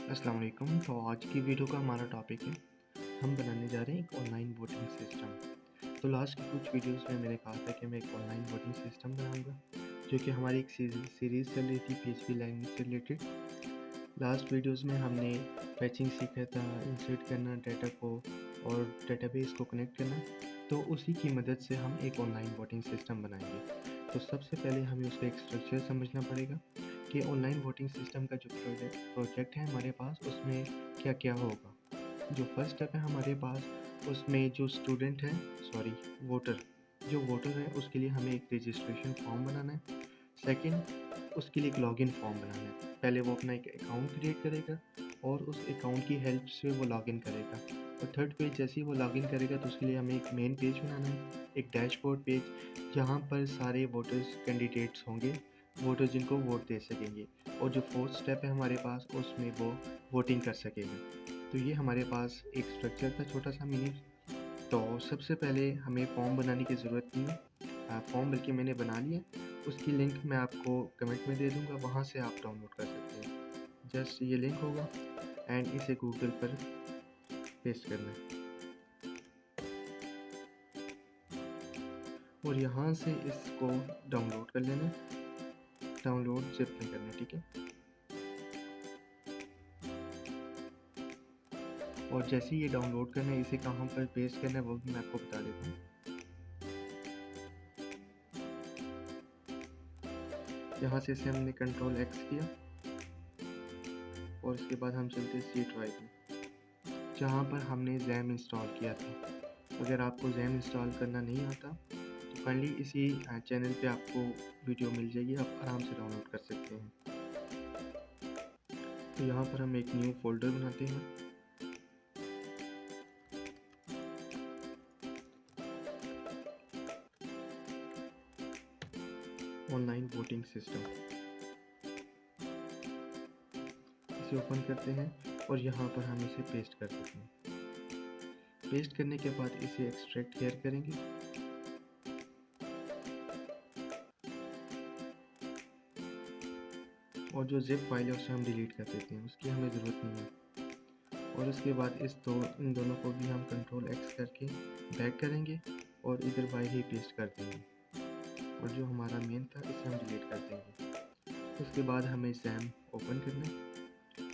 अस्सलाम वालेकुम। तो आज की वीडियो का हमारा टॉपिक है, हम बनाने जा रहे हैं एक ऑनलाइन वोटिंग सिस्टम। तो लास्ट की कुछ वीडियोस में मैंने कहा था कि मैं एक ऑनलाइन वोटिंग सिस्टम बनाऊंगा, जो कि हमारी एक सीरीज़ चल रही थी पीएचपी लैंग्वेज से रिलेटेड। लास्ट वीडियोस में हमने फैचिंग सीखा था, इंसर्ट करना डाटा को और डेटाबेस को कनेक्ट करना। तो उसी की मदद से हम एक ऑनलाइन वोटिंग सिस्टम बनाएंगे। तो सबसे पहले हमें उसका एक स्ट्रक्चर समझना पड़ेगा कि ऑनलाइन वोटिंग सिस्टम का जो प्रोजेक्ट है हमारे पास, उसमें क्या क्या होगा। जो फर्स्ट स्टेप है हमारे पास, उसमें जो स्टूडेंट है, सॉरी वोटर, जो वोटर है उसके लिए हमें एक रजिस्ट्रेशन फॉर्म बनाना है। सेकंड, उसके लिए एक लॉगिन फॉर्म बनाना है। पहले वो अपना एक अकाउंट क्रिएट करेगा और उस अकाउंट की हेल्प से वो लॉगिन करेगा। और थर्ड पेज, जैसे ही वो लॉगिन करेगा तो उसके लिए हमें एक मेन पेज बनाना है, एक डैशबोर्ड पेज, जहाँ पर सारे वोटर्स कैंडिडेट्स होंगे, वोटर जिनको वोट दे सकेंगे। और जो फोर्थ स्टेप है हमारे पास, उसमें वो वोटिंग कर सकेगा। तो ये हमारे पास एक स्ट्रक्चर था छोटा सा मिनी। तो सबसे पहले हमें फॉर्म बनाने की ज़रूरत नहीं है, फॉर्म बल्कि मैंने बना लिया। उसकी लिंक मैं आपको कमेंट में दे दूँगा, वहाँ से आप डाउनलोड कर सकते हैं। जस्ट ये लिंक होगा एंड इसे गूगल पर पेस्ट करना है और यहाँ से इसको डाउनलोड कर लेना है। डाउनलोड जिप में करना है, ठीक है। और जैसे ही ये डाउनलोड करना है, इसे कहाँ पर पेस्ट करना है वो भी मैं आपको बता देता हूँ। यहाँ से इसे हमने कंट्रोल एक्स किया और इसके बाद हम चलते सी ड्राइव में, जहाँ पर हमने जैम इंस्टॉल किया था। अगर आपको जैम इंस्टॉल करना नहीं आता तो काइंडली इसी चैनल पे आपको वीडियो मिल जाएगी, आप आराम से डाउनलोड कर सकते हैं। तो यहाँ पर हम एक न्यू फोल्डर बनाते हैं। ऑनलाइन वोटिंग सिस्टम, इसे ओपन करते हैं और यहाँ पर हम इसे पेस्ट कर देते हैं। पेस्ट करने के बाद इसे एक्सट्रैक्ट हेयर करेंगे और जो जिप फाइल है उसे हम डिलीट कर देते हैं, उसकी हमें ज़रूरत नहीं है। और उसके बाद इन दोनों को भी हम कंट्रोल एक्स करके बैक करेंगे और इधर बाहर ही पेस्ट कर देंगे। और जो हमारा मेन था इसे हम डिलीट कर देंगे। उसके बाद हमें सैम ओपन करना है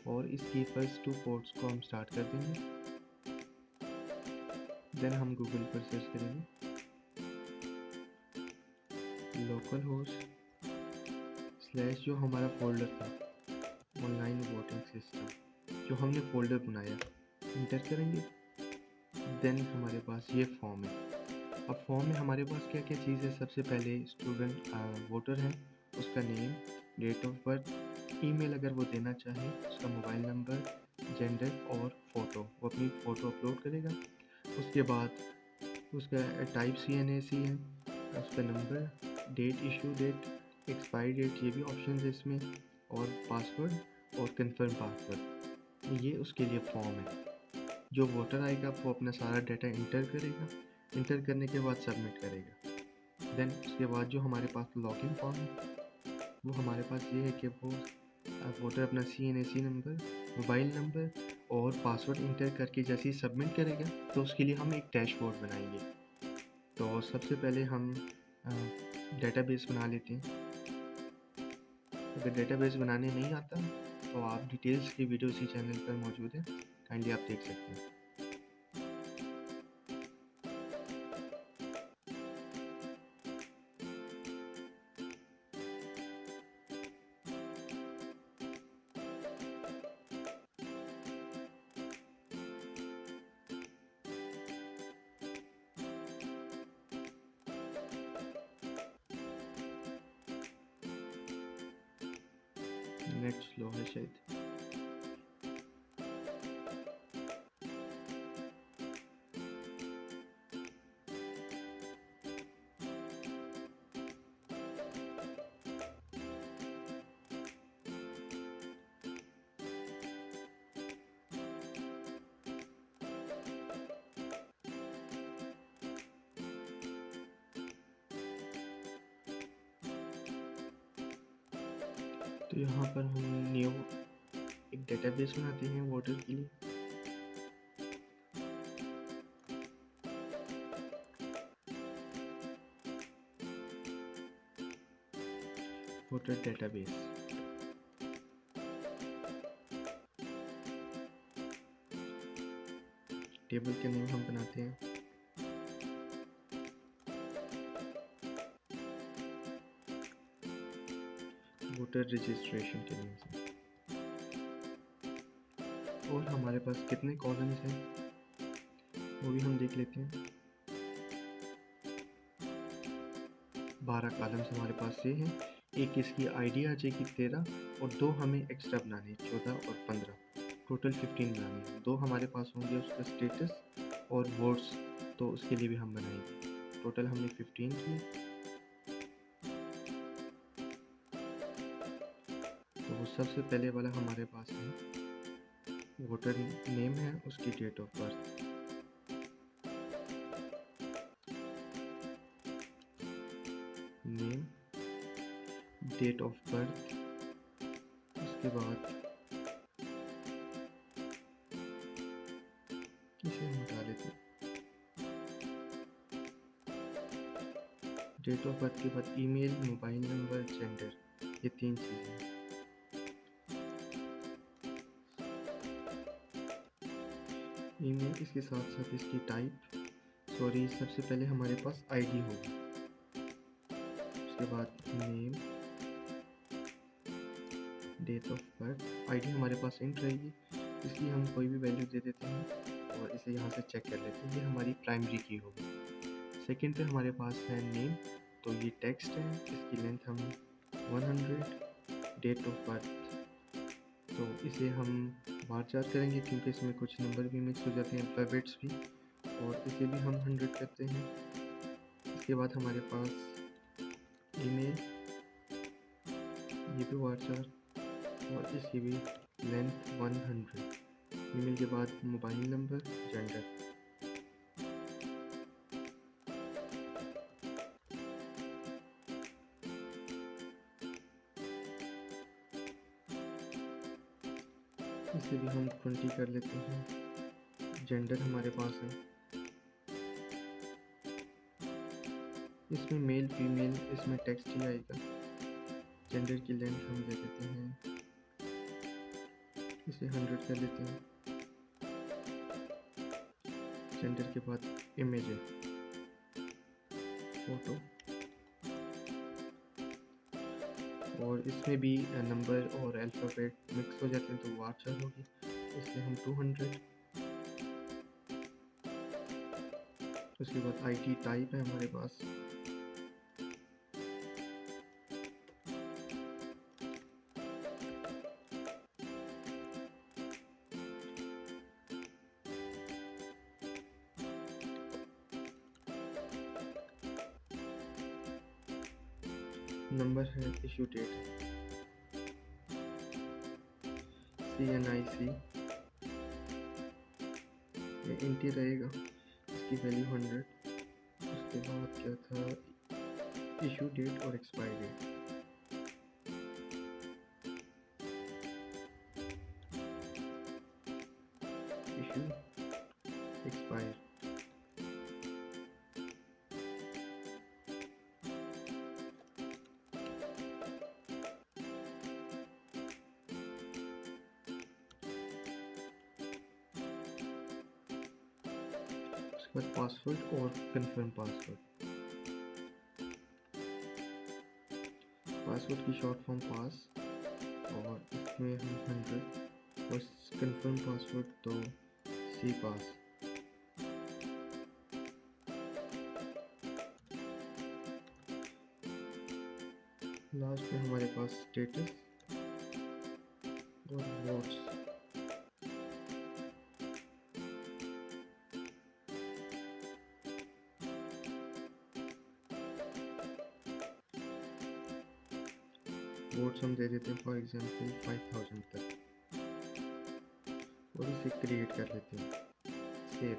और इसकी फर्स्ट 2 पोर्ट्स को हम स्टार्ट कर देंगे। देन हम गूगल पर सर्च करेंगे लोकल होस्ट स्लैश, जो हमारा फोल्डर था ऑनलाइन वोटिंग सिस्टम, जो हमने फोल्डर बनाया, इंटर करेंगे। देन हमारे पास ये फॉर्म है। अब फॉर्म में हमारे पास क्या क्या चीज़ है। सबसे पहले स्टूडेंट वोटर है, उसका name, date of birth, email अगर वो देना चाहे, उसका मोबाइल नंबर, जेंडर और फ़ोटो, वो अपनी फ़ोटो अपलोड करेगा। उसके बाद उसका टाइप CNAC है, उसका number, date, issue date, expiry date, ये भी ऑप्शन है इसमें, और पासवर्ड और कंफर्म पासवर्ड, ये उसके लिए फॉर्म है। जो वोटर आएगा वो अपना सारा डाटा इंटर करेगा, इंटर करने के बाद सबमिट करेगा। देन उसके बाद जो हमारे पास लॉगिन फॉर्म है, वो हमारे पास ये है कि वो वोटर अपना CNAC नंबर, मोबाइल नंबर और पासवर्ड इंटर करके जैसे ही सबमिट करेगा तो उसके लिए हम एक डैशबोर्ड बनाएंगे। तो सबसे पहले हम डेटाबेस बना लेते हैं। अगर डेटाबेस बनाने नहीं आता तो आप डिटेल्स की वीडियो इसी चैनल पर मौजूद है, काइंडली आप देख सकते हैं। नेट स्लो है शायद। तो यहाँ पर हम न्यू एक एक डेटाबेस बनाते हैं वोटर के लिए। Voter database. टेबल के नेम हम बनाते हैं वोटर रजिस्ट्रेशन के नेम से। और हमारे पास कितने कॉलम्स हैं वो भी हम देख लेते हैं। 12 कॉलम्स हमारे पास ये हैं। एक इसकी आईडी आ जाएगी 13 और 2 हमें एक्स्ट्रा बनाने 14 और 15, टोटल 15 बनाने हैं। 2 हमारे पास होंगे उसका स्टेटस और वोट्स, तो उसके लिए भी हम बनाएंगे। टोटल हमने 15 किए। तो वो सबसे पहले वाला हमारे पास है वोटर नेम है, उसकी date of birth. Name, date of birth, उसके बाद इसे हम हटा लेते हैं। डेट ऑफ बर्थ के बाद ईमेल, मोबाइल नंबर, जेंडर, ये 3 चीज़ें। ईमेल, इसके साथ साथ इसकी टाइप, सॉरी सबसे पहले हमारे पास आईडी होगी, उसके बाद name, date of birth. ID हमारे पास इंट रहेगी, इसलिए हम कोई भी वैल्यू दे देते हैं और इसे यहाँ से चेक कर लेते हैं। ये हमारी प्राइमरी की होगी। सेकंड पे हमारे पास है नेम, तो ये टेक्स्ट है, इसकी लेंथ हम 100। डेट ऑफ बर्थ, तो इसे हम बार चार करेंगे क्योंकि इसमें कुछ नंबर भी मिक्स हो जाते हैं, अल्फ़ाबेट्स भी, और इसे भी हम 100 करते हैं। इसके बाद हमारे पास ईमेल, ये भी बार चार, और इसकी भी लेंथ 100। ईमेल के बाद मोबाइल नंबर, जेंडर। इसे भी हम 20 कर लेते हैं। जेंडर हमारे पास है, इसमें मेल फीमेल, इसमें टेक्स्ट ही आएगा। जेंडर की लेंथ हम दे देते हैं, इसे 100 कर लेते हैं। जेंडर के बाद इमेज है, फोटो, और इसमें भी नंबर और अल्फ़ाबेट मिक्स हो जाते हैं तो वार चार होगी, इसलिए हम 200। उसके बाद आईडी टाइप है हमारे पास, नंबर है, इशू डेट CNIC, ये इंटी रहेगा, इसकी वैल्यू 100। उसके बाद क्या था, इशू डेट और expiry date. Issue, expire, password और कंफर्म पासवर्ड। पासवर्ड की शॉर्ट फॉर्म पास, और इसमें हम 100, और कंफर्म पासवर्ड तो सी पास। लास्ट में हमारे पास स्टेटस और वोट्स। वोट्स हम दे देते हैं फॉर एग्जांपल 5000 तक, और इसे क्रिएट कर लेते हैं, सेव।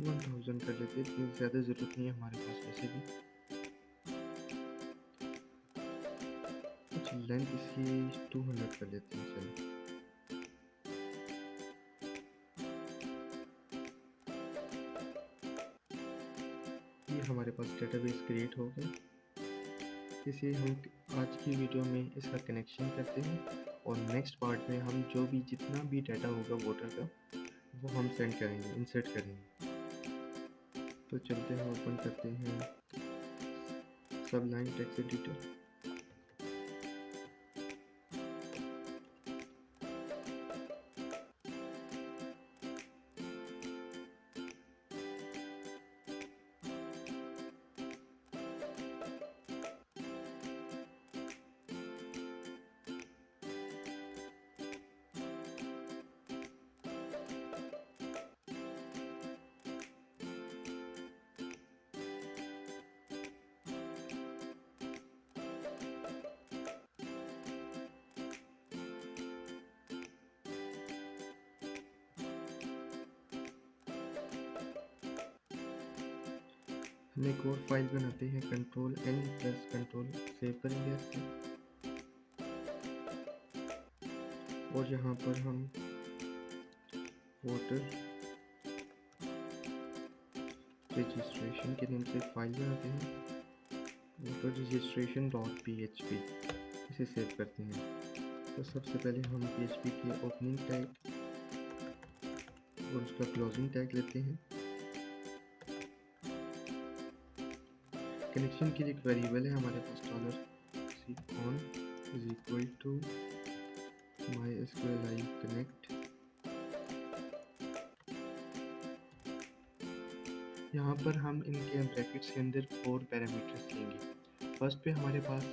$1000 कर लेते लेते हैं, इतनी ज़्यादा ज़रूरत नहीं है हमारे पास वैसे भी। कुछ लेंथ इसकी 200 कर लेते हैं। चलो ये हमारे पास डेटाबेस क्रिएट हो गया। इसे हम आज की वीडियो में इसका कनेक्शन करते हैं और नेक्स्ट पार्ट में हम जो भी जितना भी डाटा होगा वोटर का वो हम सेंड करेंगे, इंसर्ट करेंगे। तो चलते हैं, ओपन करते हैं सबलाइन टेक्स्ट एडिटर। हम एक और फाइल बनाते हैं, control N plus control save करेंगे इससे। और यहाँ पर हम वोटर रजिस्ट्रेशन के नेम से फाइल बनाते हैं, वोटर रजिस्ट्रेशन .php, इसे सेव करते हैं। तो सबसे पहले हम PHP के ओपनिंग टैग और उसका क्लोजिंग टैग लेते हैं। कनेक्शन के लिए एक वेरिएबल है हमारे पास $con is equal to mysqli connect। यहाँ पर हम इनके ब्रैकेट्स के अंदर 4 पैरामीटर्स लेंगे। फर्स्ट पे हमारे पास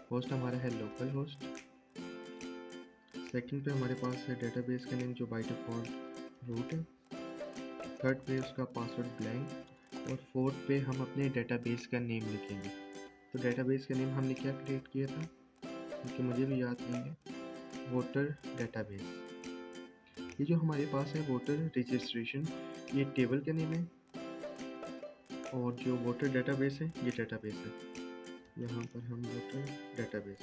होस्ट हमारा है लोकल होस्ट। सेकंड पे हमारे पास है डेटाबेस का नेम जो बाय डिफ़ॉल्ट रूट है। थर्ड पे उसका पासवर्ड ब्लैंक। और फोर्थ पे हम अपने डेटाबेस का नेम लिखेंगे। तो डेटाबेस का नेम हमने क्या क्रिएट किया था, क्योंकि मुझे भी याद नहीं है, वोटर डेटाबेस। ये जो हमारे पास है वोटर रजिस्ट्रेशन, ये टेबल का नेम है, और जो वोटर डेटाबेस है ये डेटाबेस है। यहाँ पर हम वोटर डेटाबेस,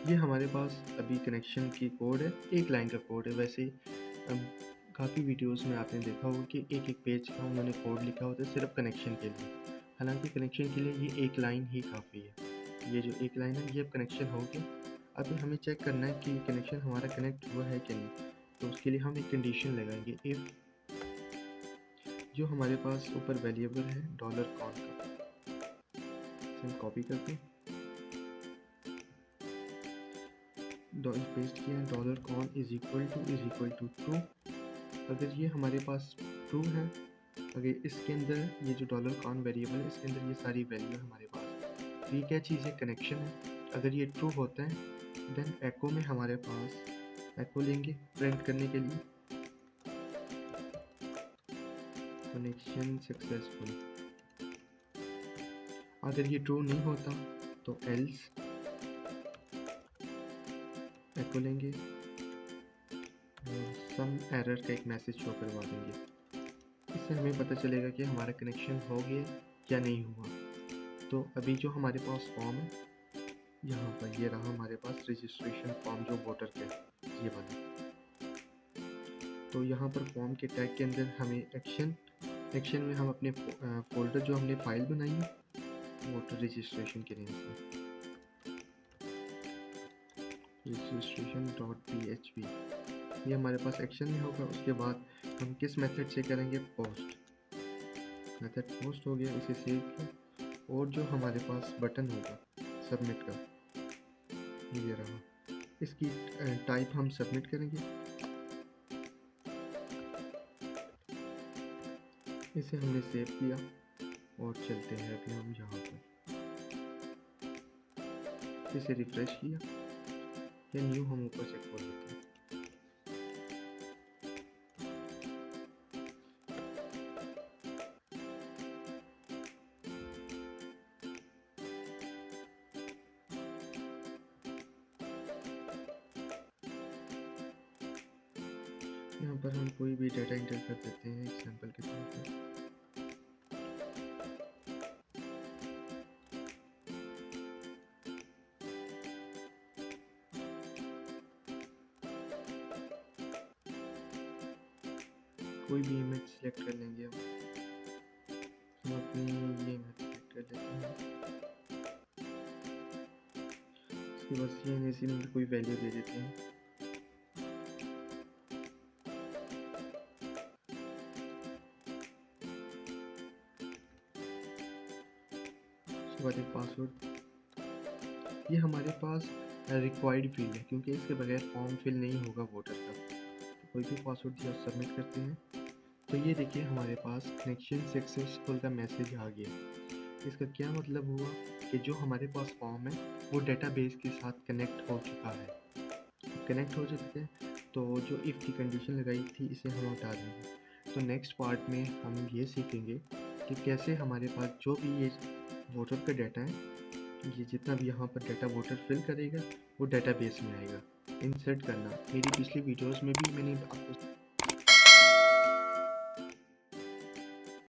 ये हमारे पास अभी कनेक्शन की कोड है, एक लाइन का कोड है। वैसे काफ़ी वीडियोस में आपने देखा होगा कि एक पेज का उन्होंने कोड लिखा होता है सिर्फ कनेक्शन के लिए। हालांकि कनेक्शन के लिए ये एक लाइन ही काफ़ी है। ये जो एक लाइन है ये अब कनेक्शन हो गया। अब हमें चेक करना है कि कनेक्शन हमारा कनेक्ट हुआ है कि नहीं। तो उसके लिए हम एक कंडीशन लगाएंगे, इफ़ जो हमारे पास ऊपर वेरिएबल है $con का, इसे हम कॉपी करते हैं, पेस्ट किया, $con is equal to true. अगर ये हमारे पास ट्रू है, अगर इसके अंदर ये जो $con वेरिएबल है इसके अंदर ये सारी वैल्यू है हमारे पास, तो ये क्या चीज़ है, कनेक्शन है। अगर ये ट्रू होता है देन एको में हमारे पास एको लेंगे प्रिंट करने के लिए, कनेक्शन सक्सेसफुल। अगर ये ट्रू नहीं होता तो एल्स एको लेंगे और सम एरर का एक मैसेज शो करवा देंगे। इससे हमें पता चलेगा कि हमारा कनेक्शन हो गया या नहीं हुआ। तो अभी जो हमारे पास फॉर्म है, यहाँ पर ये रहा हमारे पास रजिस्ट्रेशन फॉर्म जो वोटर का है, ये वाला। तो यहाँ पर फॉर्म के टैग के अंदर हमें एक्शन में हम अपने फोल्डर जो हमने फाइल बनाई है वोटर रजिस्ट्रेशन के नेम से, registration.php, ये हमारे पास एक्शन में होगा। उसके बाद हम किस मेथड से करेंगे, पोस्ट, मेथड पोस्ट हो गया, इसे सेव किया। और जो हमारे पास बटन होगा सबमिट का, ये रहा, इसकी टाइप हम सबमिट करेंगे। इसे हमने सेव किया और चलते हैं अभी हम यहाँ पर, इसे रिफ्रेश किया, ये न्यू हम ऊपर से खोल लेते हैं। यहाँ पर हम कोई भी डाटा इंटर कर देते हैं एग्जाम्पल के तौर पर। कोई भी इमेज सेलेक्ट कर लेंगे हम अपनी ये इमेज सेलेक्ट कर लेते हैं। उसके बाद CNC में कोई वैल्यू दे देते हैं। उसके बाद एक पासवर्ड। ये हमारे पास रिक्वायर्ड फील्ड है क्योंकि इसके बगैर फॉर्म फिल नहीं होगा वोटर का। तो कोई भी पासवर्ड दिया सबमिट करते हैं। तो ये देखिए हमारे पास कनेक्शन सक्सेसफुल का मैसेज आ गया। इसका क्या मतलब हुआ कि जो हमारे पास फॉर्म है वो डेटाबेस के साथ कनेक्ट हो चुका है। कनेक्ट हो चुके हैं तो जो इफ़ की कंडीशन लगाई थी इसे हम हटा देंगे। तो नेक्स्ट पार्ट में हम ये सीखेंगे कि कैसे हमारे पास जो भी ये वोटर का डाटा है, ये जितना भी यहाँ पर डाटा वोटर फिल करेगा वो डेटाबेस में आएगा। इंसर्ट करना, मेरी पिछली वीडियोस में भी मैंने आपको